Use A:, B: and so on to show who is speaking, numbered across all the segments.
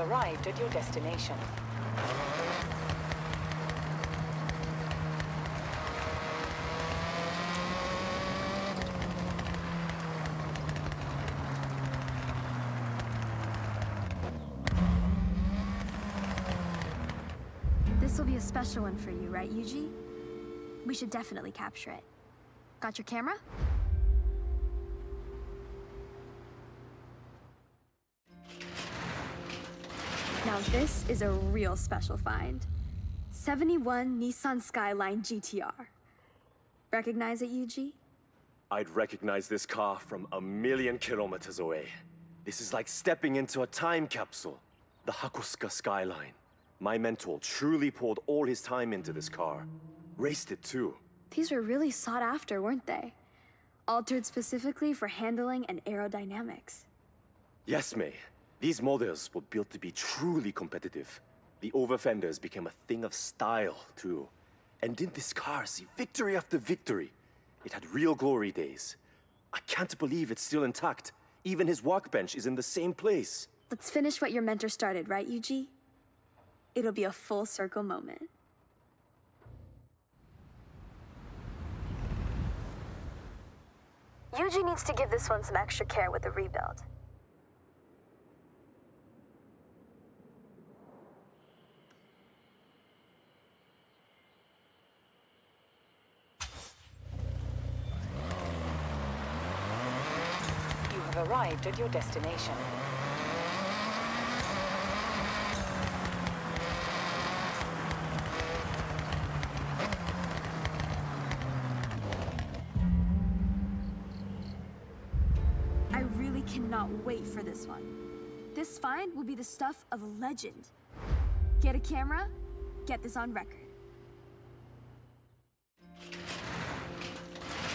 A: have arrived at your destination.
B: This will be a special one for you, right, Yuji? We should definitely capture it. Got your camera? Now this is a real special find. 71 Nissan SKYLINE GTR. Recognize it, Yuji?
C: I'd recognize this car from a million kilometers away. This is like stepping into a time capsule. The Hakosuka SKYLINE. My mentor truly poured all his time into this car. Raced it too.
B: These were really sought after, weren't they? Altered specifically for handling and aerodynamics.
C: Yes, May. These models were built to be truly competitive. The over-fenders became a thing of style, too. And didn't this car see victory after victory? It had real glory days. I can't believe it's still intact. Even his workbench is in the same place.
B: Let's finish what your mentor started, right, Yuji? It'll be a full circle moment. Yuji needs to give this one some extra care with the rebuild.
A: You have arrived at your destination.
B: I really cannot wait for this one. This find will be the stuff of a legend. Get a camera, get this on record.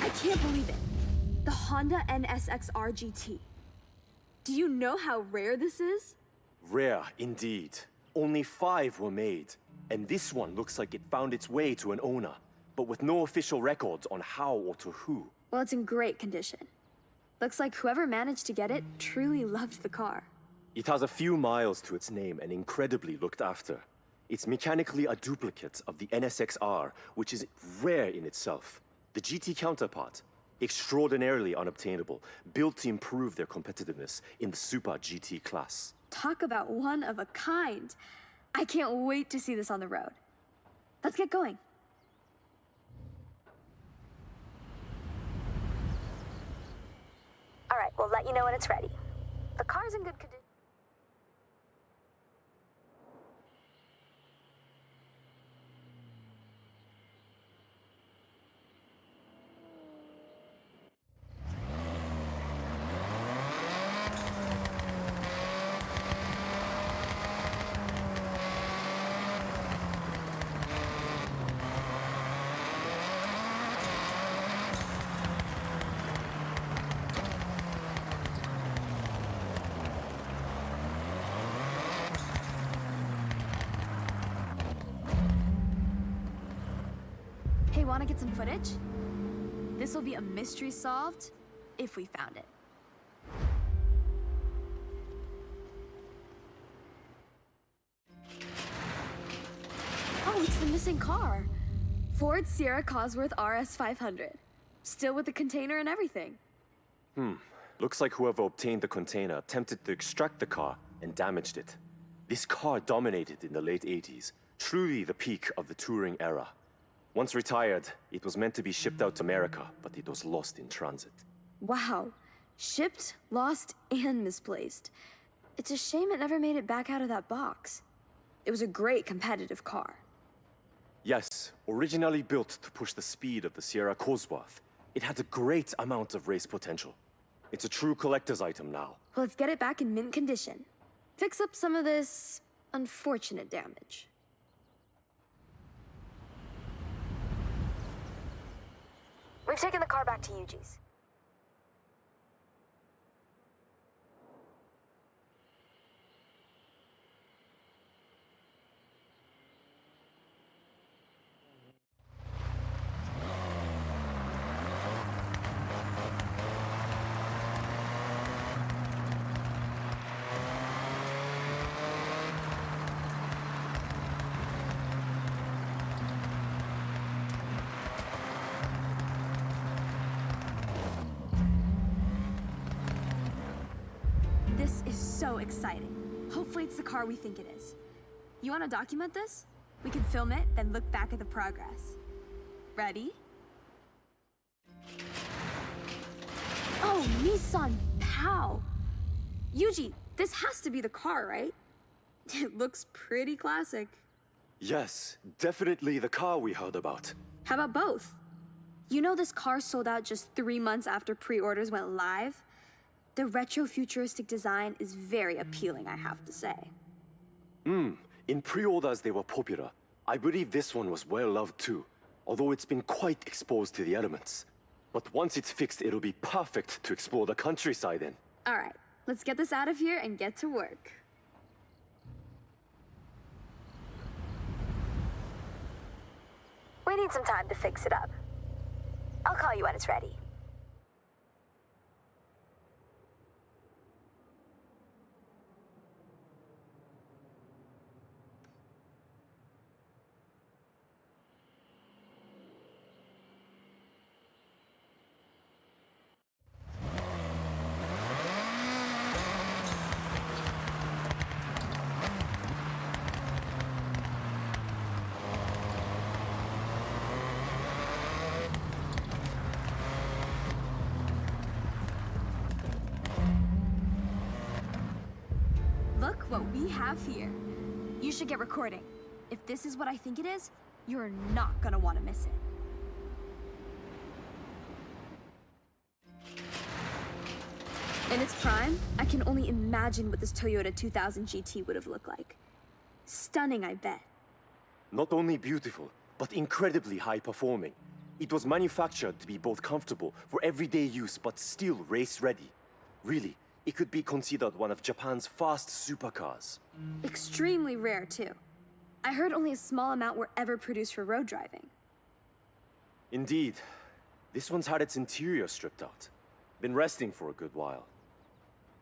B: I can't believe it. The Honda NSX-R GT. Do you know how rare this is?
C: Rare, indeed. Only 5 were made. And this one looks like it found its way to an owner, but with no official records on how or to who.
B: Well, it's in great condition. Looks like whoever managed to get it truly loved the car.
C: It has a few miles to its name and incredibly looked after. It's mechanically a duplicate of the NSX-R, which is rare in itself. The GT counterpart, extraordinarily unobtainable, built to improve their competitiveness in the Super GT class.
B: Talk about one of a kind. I can't wait to see this on the road. Let's get going. All right, we'll let you know when it's ready. The car's in good condition. Hey, wanna get some footage? This will be a mystery solved if we found it. Oh, it's the missing car. Ford Sierra COSWORTH RS 500. Still with the container and everything.
C: Looks like whoever obtained the container attempted to extract the car and damaged it. This car dominated in the late 80s, truly the peak of the touring era. Once retired, it was meant to be shipped out to America, but it was lost in transit.
B: Wow. Shipped, lost, and misplaced. It's a shame it never made it back out of that box. It was a great competitive car.
C: Yes, originally built to push the speed of the Sierra COSWORTH, it had a great amount of race potential. It's a true collector's item now.
B: Well, let's get it back in mint condition. Fix up some of this unfortunate damage. We've taken the car back to Yuji's. This is so exciting. Hopefully it's the car we think it is. You want to document this? We can film it, then look back at the progress. Ready? Oh, Nissan POW! Yuji, this has to be the car, right? It looks pretty classic.
C: Yes, definitely the car we heard about.
B: How about both? You know this car sold out just 3 months after pre-orders went live? The retro-futuristic design is very appealing, I have to say.
C: In pre-orders they were popular. I believe this one was well loved too, although it's been quite exposed to the elements. But once it's fixed, it'll be perfect to explore the countryside in.
B: All right, let's get this out of here and get to work. We need some time to fix it up. I'll call you when it's ready. Look what we have here. You should get recording. If this is what I think it is, you're not gonna want to miss it. In its prime, I can only imagine what this Toyota 2000 GT would have looked like. Stunning, I bet.
C: Not only beautiful, but incredibly high-performing. It was manufactured to be both comfortable for everyday use, but still race-ready. Really, it could be considered one of Japan's fast supercars.
B: Extremely rare, too. I heard only a small amount were ever produced for road driving.
C: Indeed. This one's had its interior stripped out. Been resting for a good while.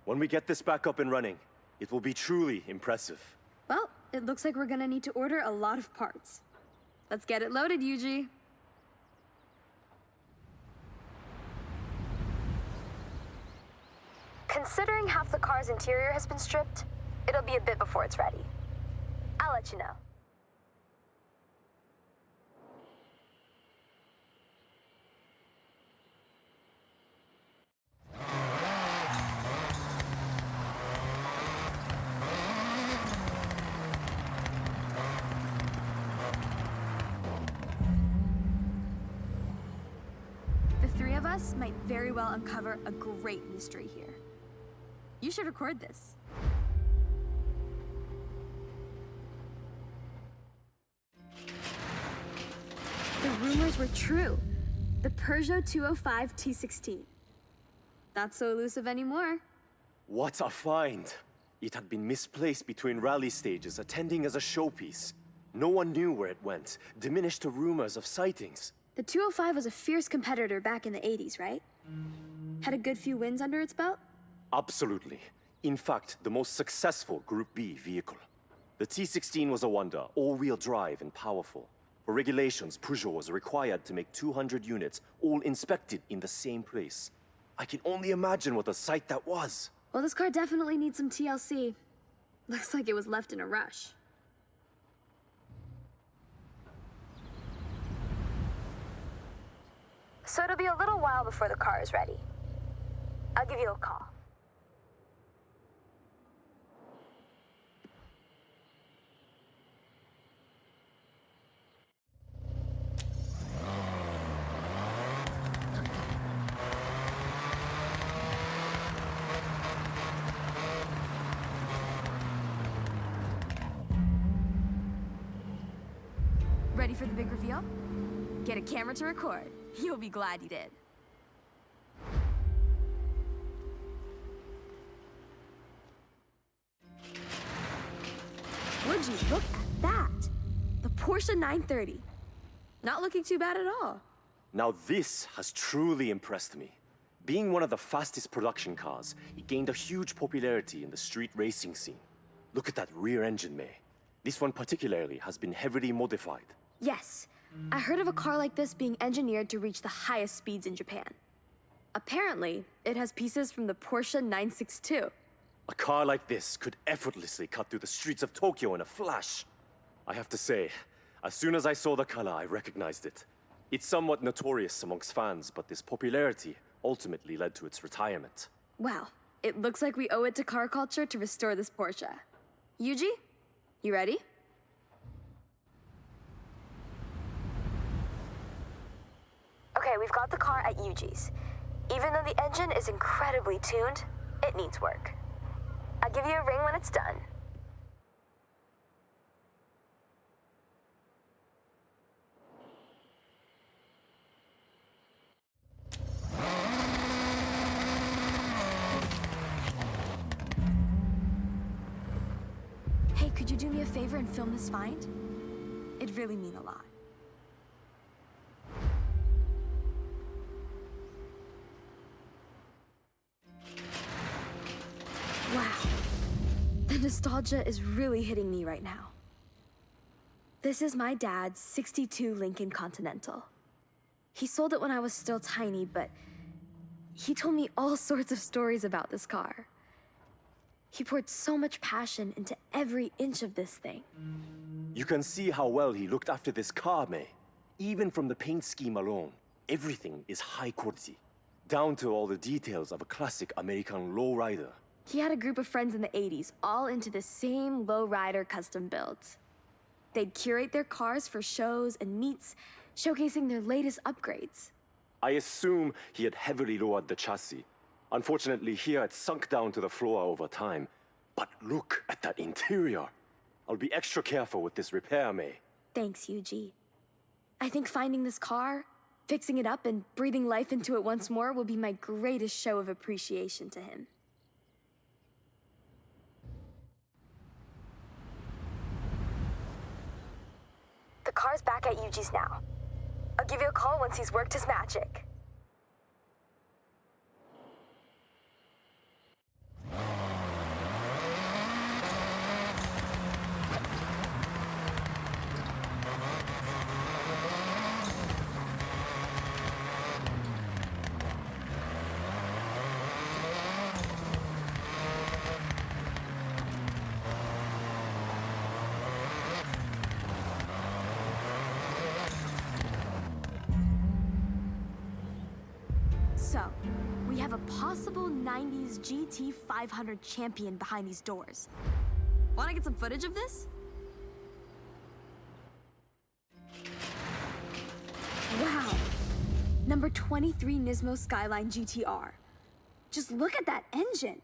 C: When we get this back up and running, it will be truly impressive.
B: Well, it looks like we're gonna need to order a lot of parts. Let's get it loaded, Yuji. Considering half the car's interior has been stripped, it'll be a bit before it's ready. I'll let you know. The three of us might very well uncover a great mystery here. You should record this. The rumors were true. The Peugeot 205 T16. Not so elusive anymore.
C: What a find! It had been misplaced between rally stages, attending as a showpiece. No one knew where it went, diminished to rumors of sightings.
B: The 205 was a fierce competitor back in the 80s, right? Had a good few wins under its belt?
C: Absolutely. In fact, the most successful Group B vehicle. The T16 was a wonder, all-wheel drive and powerful. For regulations, Peugeot was required to make 200 units, all inspected in the same place. I can only imagine what a sight that was.
B: Well, this car definitely needs some TLC. Looks like it was left in a rush. So it'll be a little while before the car is ready. I'll give you a call. Ready for the big reveal? Get a camera to record. You'll be glad you did. Would you look at that? The Porsche 930. Not looking too bad at all.
C: Now this has truly impressed me. Being one of the fastest production cars, it gained a huge popularity in the street racing scene. Look at that rear engine, May. This one particularly has been heavily modified.
B: Yes, I heard of a car like this being engineered to reach the highest speeds in Japan. Apparently, it has pieces from the Porsche 962.
C: A car like this could effortlessly cut through the streets of Tokyo in a flash. I have to say, as soon as I saw the color, I recognized it. It's somewhat notorious amongst fans, but this popularity ultimately led to its retirement.
B: Wow, it looks like we owe it to car culture to restore this Porsche. Yuji, you ready? Okay, we've got the car at Yuji's. Even though the engine is incredibly tuned, it needs work. I'll give you a ring when it's done. Hey, could you do me a favor and film this find? It'd really mean a lot. Wow. The nostalgia is really hitting me right now. This is my dad's '62 Lincoln Continental. He sold it when I was still tiny, but he told me all sorts of stories about this car. He poured so much passion into every inch of this thing.
C: You can see how well he looked after this car, May. Even from the paint scheme alone, everything is high quality. Down to all the details of a classic American lowrider.
B: He had a group of friends in the '80s, all into the same lowrider custom builds. They'd curate their cars for shows and meets, showcasing their latest upgrades.
C: I assume he had heavily lowered the chassis. Unfortunately, here it sunk down to the floor over time. But look at that interior. I'll be extra careful with this repair, May.
B: Thanks, Yuji. I think finding this car, fixing it up, and breathing life into it once more will be my greatest show of appreciation to him. The car's back at Yuji's now. I'll give you a call once he's worked his magic. So, we have a possible '90s GT 500 champion behind these doors. Wanna get some footage of this? Wow! Number 23 NISMO SKYLINE GT-R. Just look at that engine!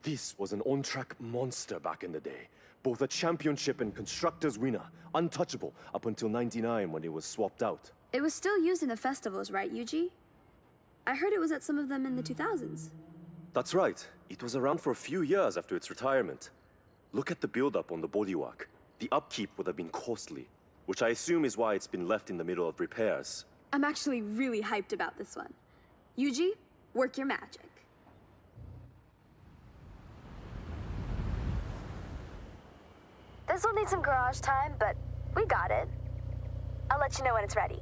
C: This was an on-track monster back in the day. Both a championship and constructors winner. Untouchable up until '99 when it was swapped out.
B: It was still used in the festivals, right, Yuji? I heard it was at some of them in the 2000s.
C: That's right. It was around for a few years after its retirement. Look at the build-up on the bodywork. The upkeep would have been costly, which I assume is why it's been left in the middle of repairs.
B: I'm actually really hyped about this one. Yuji, work your magic. This will need some garage time, but we got it. I'll let you know when it's ready.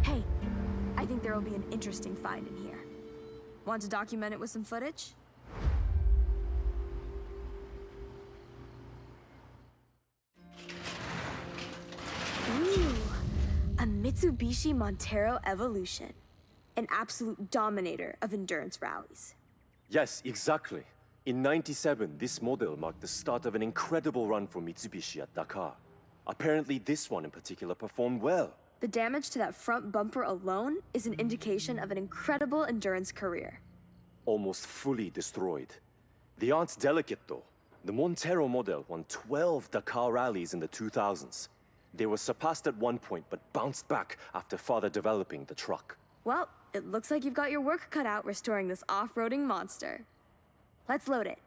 B: Hey, I think there will be an interesting find in here. Want to document it with some footage? Ooh, a Mitsubishi Montero Evolution. An absolute dominator of endurance rallies.
C: Yes, exactly. In '97, this model marked the start of an incredible run for Mitsubishi at Dakar. Apparently, this one in particular performed well.
B: The damage to that front bumper alone is an indication of an incredible endurance career.
C: Almost fully destroyed. They aren't delicate, though. The Montero model won 12 Dakar rallies in the 2000s. They were surpassed at one point, but bounced back after further developing the truck.
B: Well, it looks like you've got your work cut out restoring this off-roading monster. Let's load it.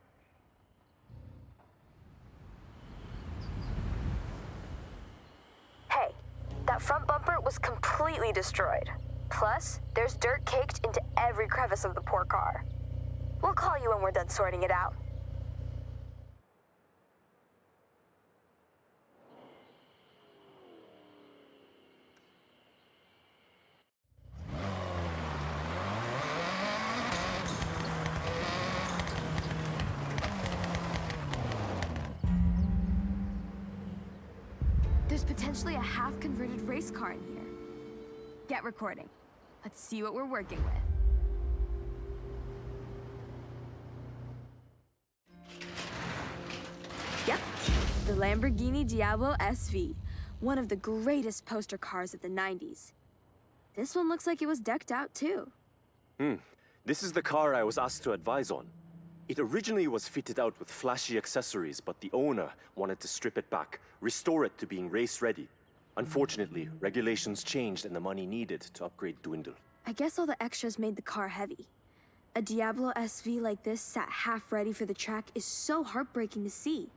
B: was completely destroyed. Plus, there's dirt caked into every crevice of the poor car. We'll call you when we're done sorting it out. There's potentially a half-converted race car in here. Get recording. Let's see what we're working with. Yep, the Lamborghini Diablo SV, one of the greatest poster cars of the 90s. This one looks like it was decked out too.
C: This is the car I was asked to advise on. It originally was fitted out with flashy accessories, but the owner wanted to strip it back, restore it to being race-ready. Unfortunately, regulations changed and the money needed to upgrade dwindled.
B: I guess all the extras made the car heavy. A Diablo SV like this sat half-ready for the track is so heartbreaking to see.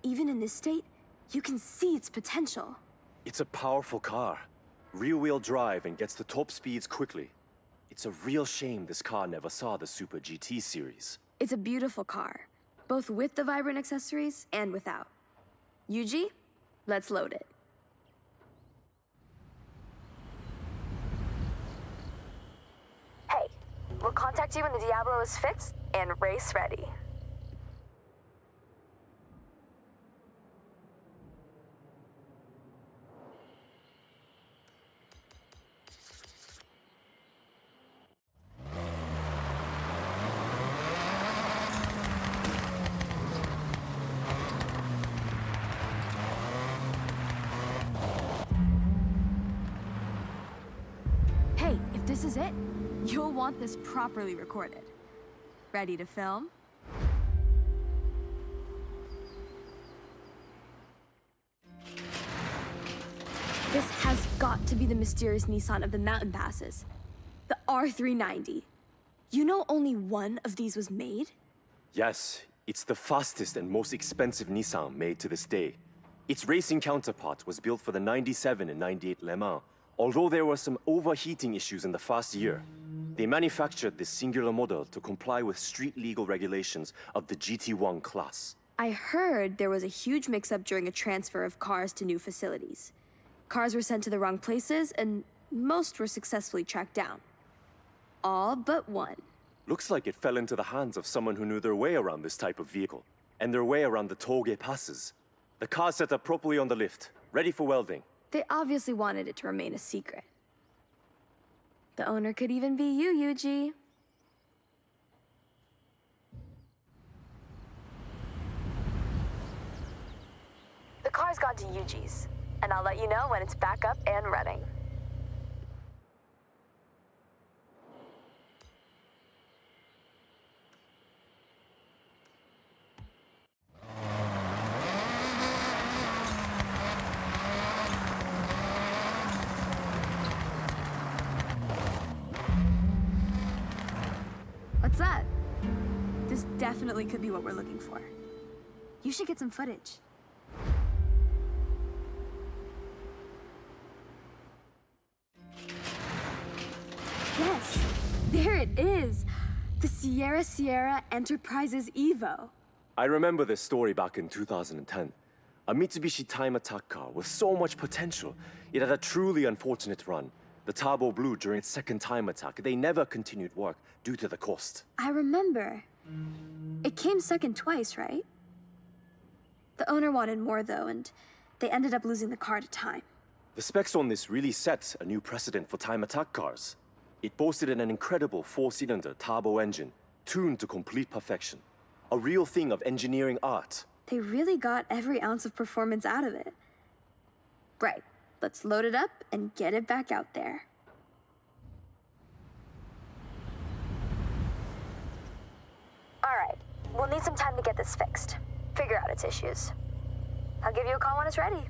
B: Even in this state, you can see its potential.
C: It's a powerful car. Rear-wheel drive and gets to top speeds quickly. It's a real shame this car never saw the Super GT series.
B: It's a beautiful car, both with the vibrant accessories and without. Yuji, let's load it. Hey, we'll contact you when the Diablo is fixed and race ready. Hey, if this is it, you'll want this properly recorded. Ready to film? This has got to be the mysterious Nissan of the mountain passes. The R390. You know only one of these was made?
C: Yes, it's the fastest and most expensive Nissan made to this day. Its racing counterpart was built for the 97 and 98 Le Mans, although there were some overheating issues in the first year. They manufactured this singular model to comply with street-legal regulations of the GT1 class.
B: I heard there was a huge mix-up during a transfer of cars to new facilities. Cars were sent to the wrong places, and most were successfully tracked down. All but one.
C: Looks like it fell into the hands of someone who knew their way around this type of vehicle, and their way around the tollgate passes. The car's set up properly on the lift, ready for welding.
B: They obviously wanted it to remain a secret. The owner could even be you, Yuji. The car's gone to Yuji's, and I'll let you know when it's back up and running. What's that? This definitely could be what we're looking for. You should get some footage. Yes, there it is. The Sierra Enterprises Evo.
C: I remember this story back in 2010. A Mitsubishi time attack car with so much potential. It had a truly unfortunate run. The turbo blew during its second time attack. They never continued work due to the cost.
B: I remember. It came second twice, right? The owner wanted more though, and they ended up losing the car to time.
C: The specs on this really set a new precedent for time attack cars. It boasted an incredible 4-cylinder turbo engine, tuned to complete perfection. A real thing of engineering art.
B: They really got every ounce of performance out of it. Right, let's load it up and get it back out there. All right, we'll need some time to get this fixed. Figure out its issues. I'll give you a call when it's ready.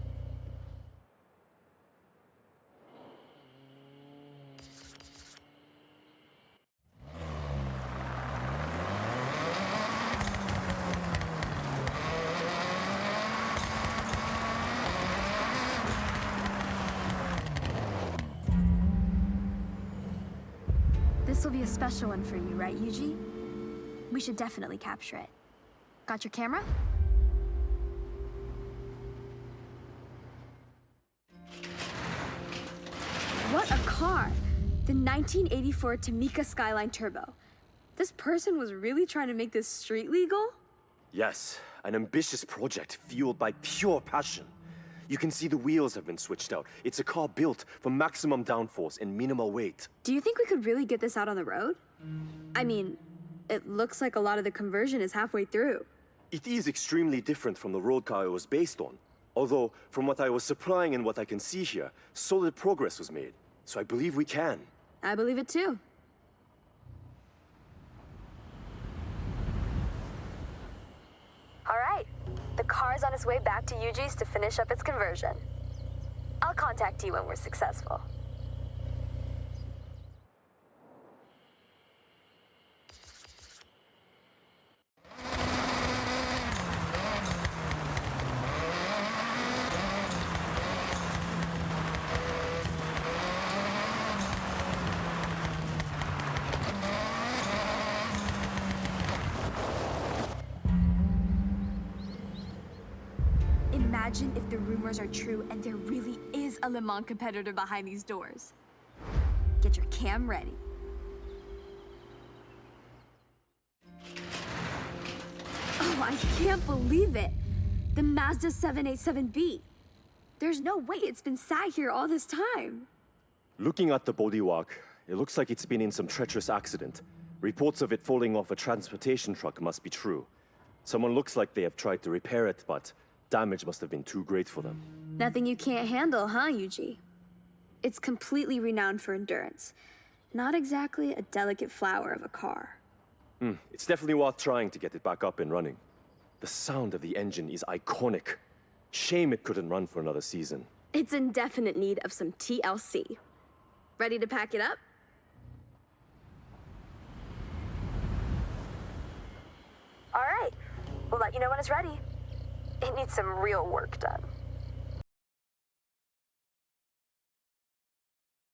B: This will be a special one for you, right, Yuji? We should definitely capture it. Got your camera? What a car! The 1984 TOMIcA Skyline Turbo. This person was really trying to make this street legal?
C: Yes, an ambitious project fueled by pure passion. You can see the wheels have been switched out. It's a car built for maximum downforce and minimal weight.
B: Do you think we could really get this out on the road? I mean, it looks like a lot of the conversion is halfway through.
C: It is extremely different from the road car it was based on. Although, from what I was supplying and what I can see here, solid progress was made. So I believe we can.
B: I believe it too. All right, the car's on its way back to Yuji's to finish up its conversion. I'll contact you when we're successful. Imagine if the rumors are true and there really is a Le Mans competitor behind these doors. Get your cam ready. Oh, I can't believe it! The Mazda 787B. There's no way it's been sat here all this time.
C: Looking at the bodywork, it looks like it's been in some treacherous accident. Reports of it falling off a transportation truck must be true. Someone looks like they have tried to repair it, but damage must have been too great for them.
B: Nothing you can't handle, huh, Yuji? It's completely renowned for endurance. Not exactly a delicate flower of a car.
C: It's definitely worth trying to get it back up and running. The sound of the engine is iconic. Shame it couldn't run for another season.
B: It's in definite need of some TLC. Ready to pack it up? All right, we'll let you know when it's ready. It needs some real work done.